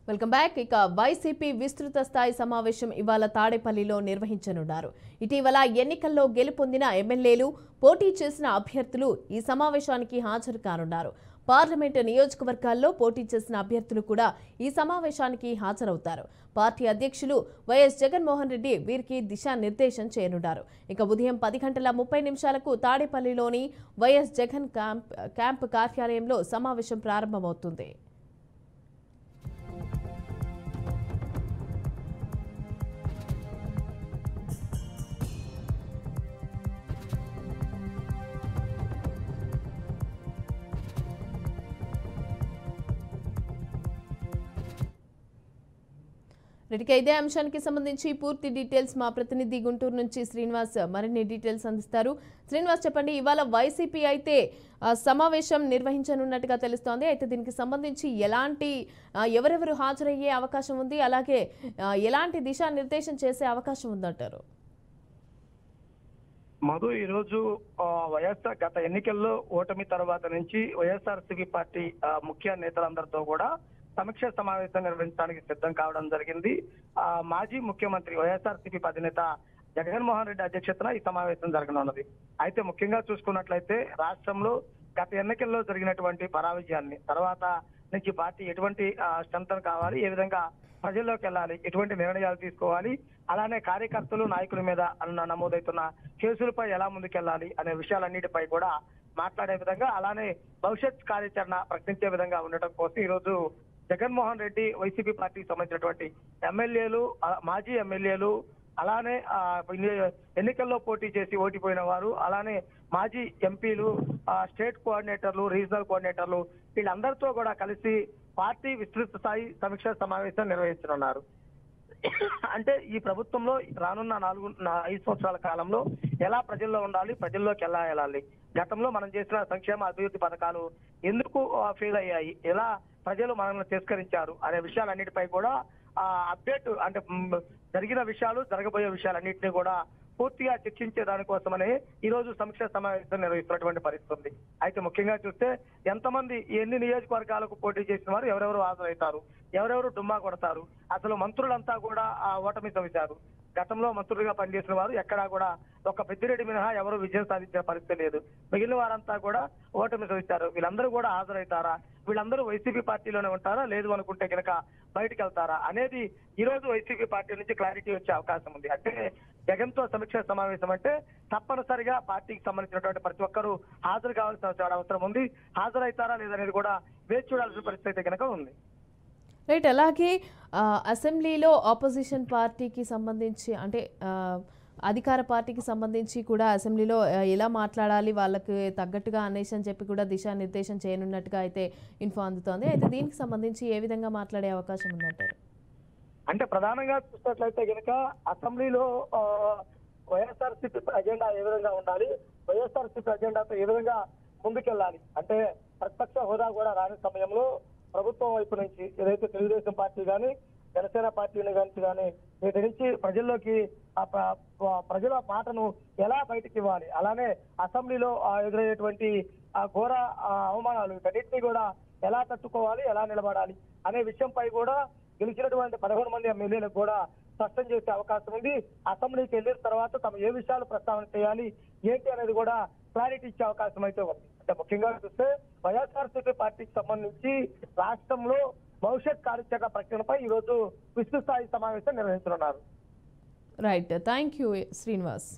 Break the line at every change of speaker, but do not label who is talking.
Welcome back. ఇక YCP విస్తృత స్థాయి సమావేశం ఇవాళ తాడేపల్లిలో నిర్వహించనున్నారు. ఇటీవల ఎన్నికల్లో గెలుపొందిన ఎమ్మెల్యేలు, పోటీ చేసిన అభ్యర్థులు ఈ సమావేశానికి హాజరు కానున్నారు. పార్లమెంటు నియోజకవర్గాల్లో పోటీ చేసిన అభ్యర్థులు కూడా ఈ సమావేశానికి హాజరవుతారు. పార్టీ అధ్యక్షులు వైఎస్ జగన్మోహన్ రెడ్డి వీరికి దిశానిర్దేశం చేయనున్నారు. ఇక ఉదయం 10:30 తాడేపల్లిలోని వైఎస్ జగన్ క్యాంప్ కార్యాలయంలో సమావేశం ప్రారంభమవుతుంది. ఇదే అంశానికి సంబంధించి పూర్తి డీటెయిల్స్ మా ప్రతినిధి గుంటూరు నుంచి శ్రీనివాస్ మరిన్ని డీటెయిల్స్ అందిస్తారు. శ్రీనివాస్, చెప్పండి. ఇవాళ వైసీపీ అయితే సమావేశం నిర్వహించనున్నట్టుగా తెలుస్తోంది. అయితే దీనికి సంబంధించి ఎవరెవరు హాజరయ్యే అవకాశం ఉంది, అలాగే ఎలాంటి దిశానిర్దేశం చేసే అవకాశం ఉందంటారు?
మధు, ఈరోజు వైఎస్ఆర్ గత ఎన్నికల్లో ఓటమి తర్వాత నుంచి వైఎస్ఆర్సీపీ పార్టీ ముఖ్య నేతలందరితో కూడా సమీక్ష సమావేశం నిర్వహించడానికి సిద్ధం కావడం జరిగింది. మాజీ ముఖ్యమంత్రి వైఎస్ఆర్సీపీ అధినేత జగన్మోహన్ రెడ్డి అధ్యక్షతన ఈ సమావేశం జరగనున్నది. అయితే ముఖ్యంగా చూసుకున్నట్లయితే రాష్ట్రంలో గత ఎన్నికల్లో జరిగినటువంటి పరాజయాన్ని తర్వాత నుంచి పార్టీ ఎటువంటి స్ట్రెంత్ కావాలి, ఏ విధంగా ప్రజల్లోకి వెళ్ళాలి, ఎటువంటి నిర్ణయాలు తీసుకోవాలి, అలానే కార్యకర్తలు నాయకుల మీద నమోదవుతున్న కేసులపై ఎలా ముందుకెళ్లాలి అనే విషయాలన్నిటిపై కూడా మాట్లాడే విధంగా, అలానే భవిష్యత్ కార్యాచరణ ప్రకటించే విధంగా ఉండటం కోసం ఈ రోజు జగన్మోహన్ రెడ్డి వైసీపీ పార్టీకి సంబంధించినటువంటి ఎమ్మెల్యేలు, మాజీ ఎమ్మెల్యేలు, అలానే ఎన్నికల్లో పోటీ చేసి ఓడిపోయిన వారు, అలానే మాజీ ఎంపీలు, స్టేట్ కోఆర్డినేటర్లు, రీజనల్ కోఆర్డినేటర్లు, వీళ్ళందరితో కూడా కలిసి పార్టీ విస్తృత స్థాయి సమీక్ష సమావేశం నిర్వహించనున్నారు. అంటే ఈ ప్రభుత్వంలో రానున్న 5 సంవత్సరాల కాలంలో ఎలా ప్రజల్లో ఉండాలి, ప్రజల్లోకి ఎలా వెళ్ళాలి, గతంలో మనం చేసిన సంక్షేమ అభివృద్ధి పథకాలు ఎందుకు ఫెయిల్ అయ్యాయి, ఎలా ప్రజలు మనల్ని తిరస్కరించారు అనే విషయాలన్నిటిపై కూడా అప్డేట్, అంటే జరిగిన విషయాలు, జరగబోయే విషయాలన్నింటినీ కూడా పూర్తిగా చర్చించే దానికోసమని ఈ రోజు సమీక్ష సమావేశం నిర్వహిస్తున్నటువంటి పరిస్థితి ఉంది. అయితే ముఖ్యంగా చూస్తే ఎంతమంది, ఎన్ని నియోజకవర్గాలకు పోటీ చేసిన వారు ఎవరెవరు హాజరవుతారు, ఎవరెవరు డుమ్మా కొడతారు, అసలు మంత్రులంతా కూడా ఓటమి చవిచారు. గతంలో మంత్రులుగా పనిచేసిన వారు ఎక్కడా కూడా ఒక పెద్దిరెడ్డి మినహా ఎవరు విజయం సాధించిన పరిస్థితి లేదు. మిగిలిన వారంతా కూడా ఓటమి చవిచారు. వీళ్ళందరూ కూడా హాజరవుతారా, వీళ్ళందరూ వైసీపీ పార్టీలోనే ఉంటారా, లేదు అనుకుంటే కనుక బయటకు వెళ్తారా అనేది ఈ రోజు వైసీపీ పార్టీ నుంచి క్లారిటీ వచ్చే అవకాశం ఉంది. అంటే జగన్ తో సమీక్ష సమావేశం అంటే తప్పనిసరిగా పార్టీకి సంబంధించినటువంటి ప్రతి ఒక్కరూ హాజరు కావాల్సిన అవసరం ఉంది. హాజరవుతారా లేదనేది కూడా వేచి చూడాల్సిన పరిస్థితి కనుక ఉంది.
రైట్. అలాగే అసెంబ్లీలో ఆపోజిషన్ పార్టీకి సంబంధించి, అంటే అధికార పార్టీకి సంబంధించి కూడా అసెంబ్లీలో ఎలా మాట్లాడాలి, వాళ్ళకి తగ్గట్టుగా అనేసి అని చెప్పి కూడా దిశానిర్దేశం చేయనున్నట్టుగా అయితే ఇన్ఫో అందుతోంది. అయితే దీనికి సంబంధించి ఏ విధంగా మాట్లాడే అవకాశం ఉందంటారు?
అంటే ప్రధానంగా చూసినట్లయితే కనుక అసెంబ్లీలో వైఎస్ఆర్సీపీ అజెండా ఏ విధంగా ఉండాలి, వైఎస్ఆర్సీపీ అజెండాతో ఏ విధంగా ముందుకెళ్లాలి, అంటే ప్రతిపక్ష హోదా కూడా రాని సమయంలో ప్రభుత్వం వైపు నుంచి ఏదైతే తెలుగుదేశం పార్టీ కానీ, జనసేన పార్టీని కానీ వీటి నుంచి ప్రజల్లోకి ప్రజల మాటను ఎలా బయటకు ఇవ్వాలి, అలానే అసెంబ్లీలో ఎదురయ్యేటువంటి ఘోర అవమానాలు వీటన్నిటినీ కూడా ఎలా తట్టుకోవాలి, ఎలా నిలబడాలి అనే విషయంపై కూడా గెలిచినటువంటి 11 మంది ఎమ్మెల్యేలకు కూడా స్పష్టం చేసే అవకాశం ఉంది. అసెంబ్లీకి వెళ్ళిన తర్వాత తమ ఏ విషయాలు ప్రస్తావన చేయాలి, ఏంటి అనేది కూడా క్లారిటీ ఇచ్చే అవకాశం అయితే ఉంది. అంటే ముఖ్యంగా చూస్తే వైఎస్ఆర్సీపీ పార్టీకి సంబంధించి రాష్ట్రంలో భవిష్యత్ కార్యాచరణ ప్రకటనపై ఈ రోజు విస్తృత స్థాయి సమావేశం నిర్వహించనున్నారు.
రైట్. Thank you Srinivas.